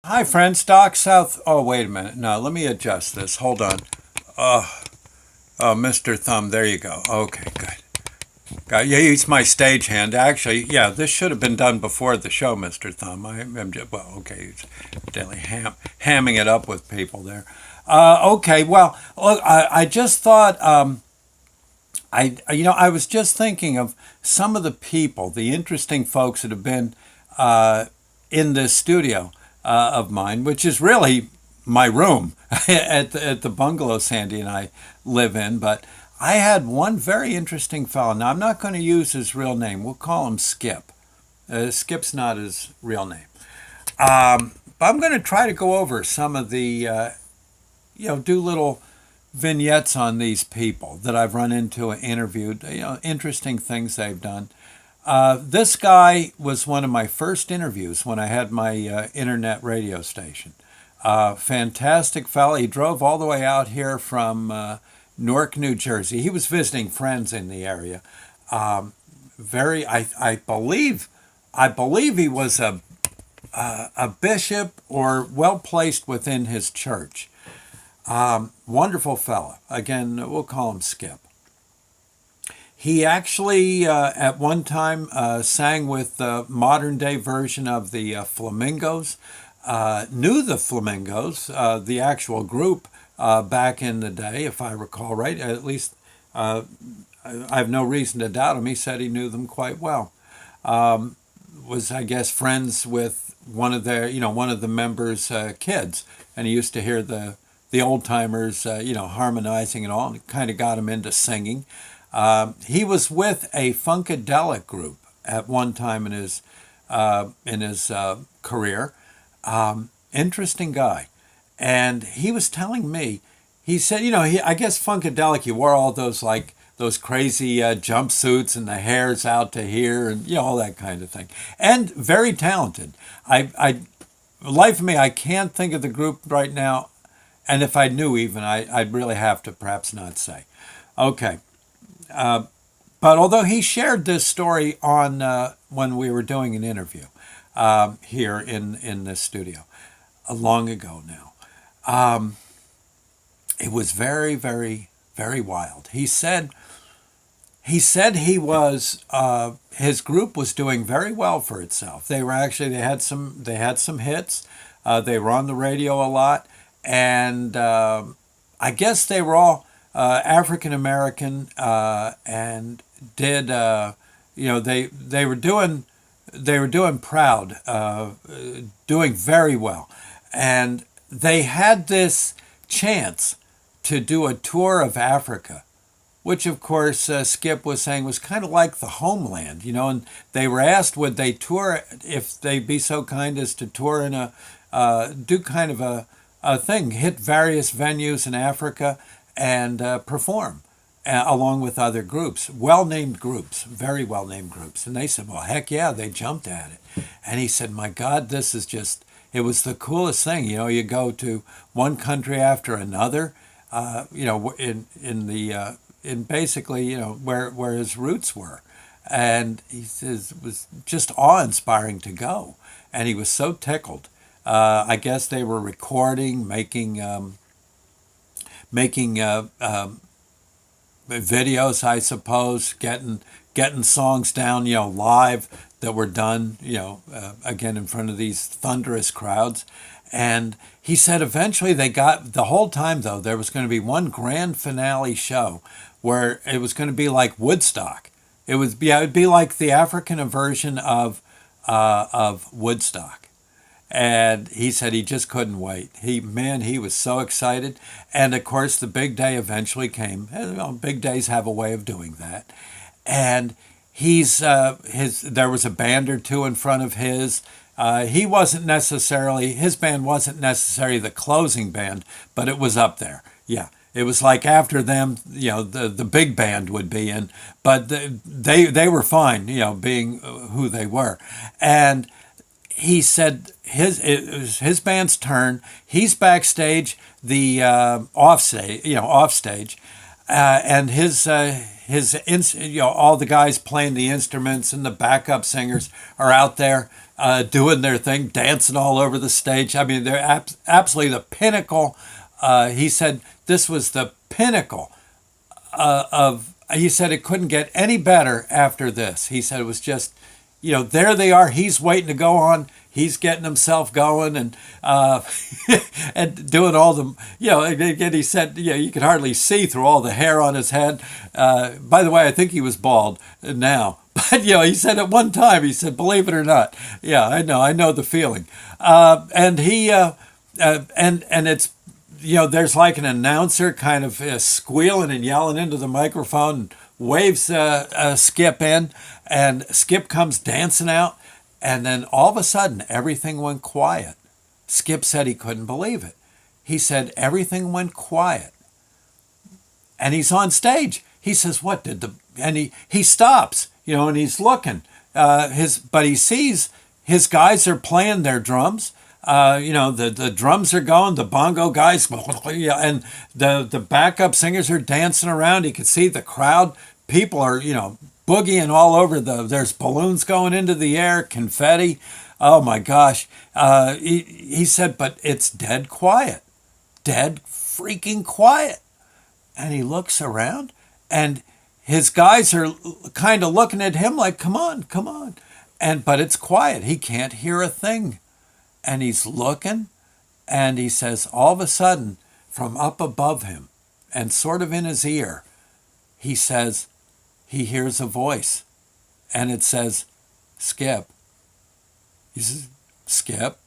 Hi, friends. Doc South. Oh, wait a minute. No, let me adjust this. Hold on. Oh, Mr. Thumb. There you go. Okay, good. Yeah, he's my stagehand. Actually, yeah, this should have been done before the show, Mr. Thumb. I'm just, well, okay, he's daily hamming it up with people there. Okay, well, look, I just thought, I was just thinking of some of the people, the interesting folks that have been uh, in this studio of mine, which is really my room at the bungalow Sandy and I live in. But I had one very interesting fellow. Now, I'm not going to use his real name. We'll call him Skip. Skip's not his real name. But I'm going to try to go over some of do little vignettes on these people that I've run into and interviewed, interesting things they've done. This guy was one of my first interviews when I had my internet radio station. Fantastic fellow. He drove all the way out here from Newark, New Jersey. He was visiting friends in the area. Very, I believe he was a bishop or well placed within his church. Wonderful fella. Again, we'll call him Skip. He actually, at one time, sang with the modern day version of the Flamingos. Knew the Flamingos, the actual group, back in the day, if I recall right. At least I have no reason to doubt him. He said he knew them quite well. Was, I guess, friends with one of the members' kids, and he used to hear the old timers, harmonizing and all, and kind of got him into singing. He was with a funkadelic group at one time in his career. Interesting guy, and he was telling me. He said, I guess funkadelic. He wore all those like those crazy jumpsuits and the hair's out to here and all that kind of thing. And very talented. Life of me, I can't think of the group right now. And if I knew even, I'd really have to perhaps not say. Okay. But although he shared this story on when we were doing an interview here in this studio, long ago now, it was very, very, very wild. He said his group was doing very well for itself. They had some hits. They were on the radio a lot, and I guess they were all African American, and did they were doing proud, doing very well, and they had this chance to do a tour of Africa, which of course Skip was saying was kind of like the homeland, and they were asked would they tour if they'd be so kind as to tour in do kind of a thing, hit various venues in Africa and perform along with other groups, well named groups, very well named groups. And they said, well, heck yeah, they jumped at it. And he said, my God, this is just, it was the coolest thing. You go to one country after another, in basically, where his roots were. And he says it was just awe inspiring to go. And he was so tickled. I guess they were recording, making videos, I suppose, getting songs down, live that were done, again in front of these thunderous crowds. And he said eventually they got the whole time though there was going to be one grand finale show where it was going to be like Woodstock. It'd be like the African version of Woodstock. And he said he just couldn't wait. He was so excited. And of course, the big day eventually came. Big days have a way of doing that. And there was a band or two in front of his. His band wasn't necessarily the closing band, but it was up there. Yeah. It was like after them, the big band would be in, but they were fine, being who they were. And he said it was his band's turn. He's backstage, the offstage, and all the guys playing the instruments and the backup singers are out there doing their thing, dancing all over the stage. I mean, they're absolutely the pinnacle. He said this was the pinnacle of. He said it couldn't get any better after this. He said it was just, there they are. He's waiting to go on. He's getting himself going and and doing all the, again, he said, you could hardly see through all the hair on his head. By the way, I think he was bald now. But, he said at one time, he said, believe it or not. Yeah, I know the feeling. And he, and it's, there's like an announcer kind of squealing and yelling into the microphone and waves Skip in, and Skip comes dancing out, and then all of a sudden everything went quiet. Skip said he couldn't believe it. He said everything went quiet, and he's on stage. He says, "What did the?" And he stops, and he's looking. But he sees his guys are playing their drums. The drums are going, the bongo guys, and the backup singers are dancing around. You can see the crowd. People are, boogieing all over. There's balloons going into the air, confetti. Oh my gosh. He said, but it's dead quiet. Dead freaking quiet. And he looks around, and his guys are kind of looking at him like, come on, come on. But it's quiet. He can't hear a thing. And he's looking, and he says, all of a sudden, from up above him and sort of in his ear, he says, he hears a voice, and it says, Skip. He says, Skip,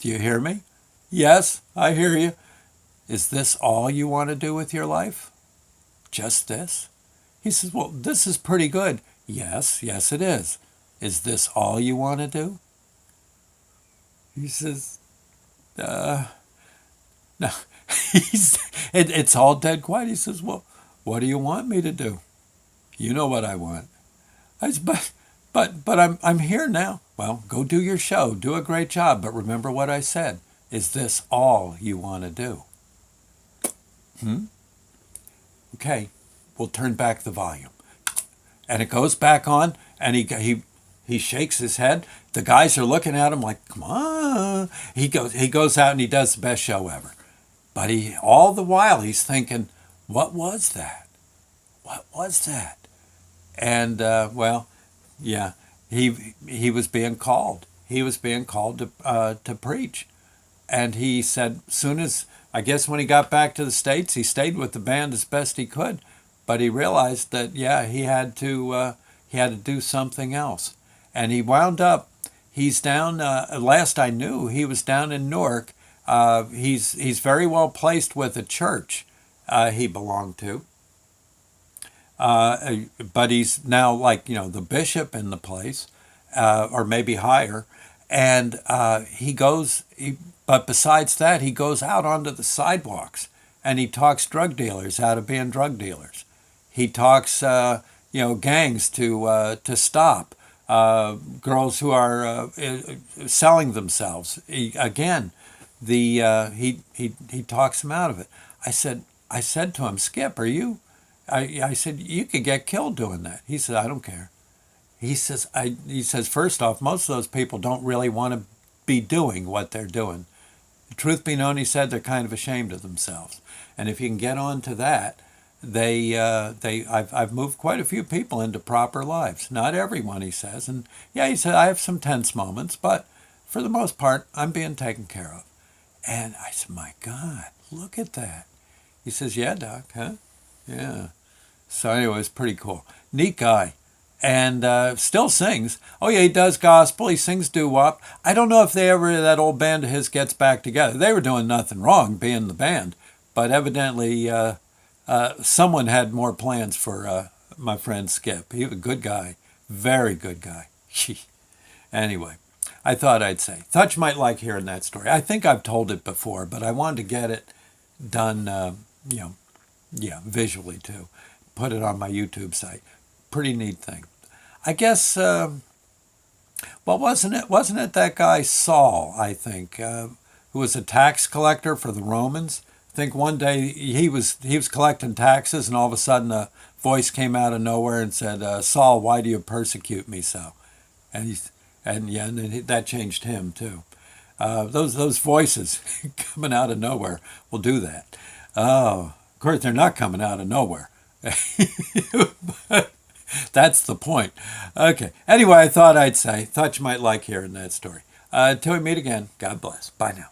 do you hear me? Yes, I hear you. Is this all you want to do with your life? Just this? He says, well, this is pretty good. Yes, it is. Is this all you want to do? He says, no. It's all dead quiet. He says, well, what do you want me to do? You know what I want. I said, but I'm here now. Well, go do your show. Do a great job. But remember what I said. Is this all you want to do? Okay, we'll turn back the volume. And it goes back on, and he shakes his head. The guys are looking at him like, come on. He goes out and he does the best show ever. But all the while he's thinking, what was that? What was that? And he was being called. He was being called to preach. And he said, soon as, I guess when he got back to the States, he stayed with the band as best he could. But he realized that, he had to do something else. And he wound up, he's down, last I knew, he was down in Newark. He's very well placed with a church he belonged to. But he's now like, the bishop in the place, or maybe higher. And but besides that, he goes out onto the sidewalks and he talks drug dealers out of being drug dealers. He talks, gangs to stop. Girls who are selling themselves. He talks them out of it. I said to him, Skip, are you? I said, you could get killed doing that. He said, I don't care. He says, first off, most of those people don't really want to be doing what they're doing. The truth be known, he said, they're kind of ashamed of themselves. And if you can get on to that, I've moved quite a few people into proper lives. Not everyone, he says. And he said, I have some tense moments, but for the most part, I'm being taken care of. And I said, my God, look at that. He says, yeah, Doc, huh? Yeah. So anyway, it's pretty cool. Neat guy. And still sings. Oh, yeah, he does gospel. He sings doo-wop. I don't know if that old band of his gets back together. They were doing nothing wrong being the band. But evidently, someone had more plans for my friend Skip. He was a good guy. Very good guy. Anyway, I thought I'd say. Thought you might like hearing that story. I think I've told it before, but I wanted to get it done, visually too. Put it on my YouTube site. Pretty neat thing. I guess, wasn't it that guy Saul, I think, who was a tax collector for the Romans? I think one day he was collecting taxes, and all of a sudden a voice came out of nowhere and said, Saul, why do you persecute me so? And And yeah, and that changed him too. Those voices coming out of nowhere will do that. Oh, of course they're not coming out of nowhere. But that's the point. Okay. Anyway, I thought you might like hearing that story. Till we meet again, God bless. Bye now.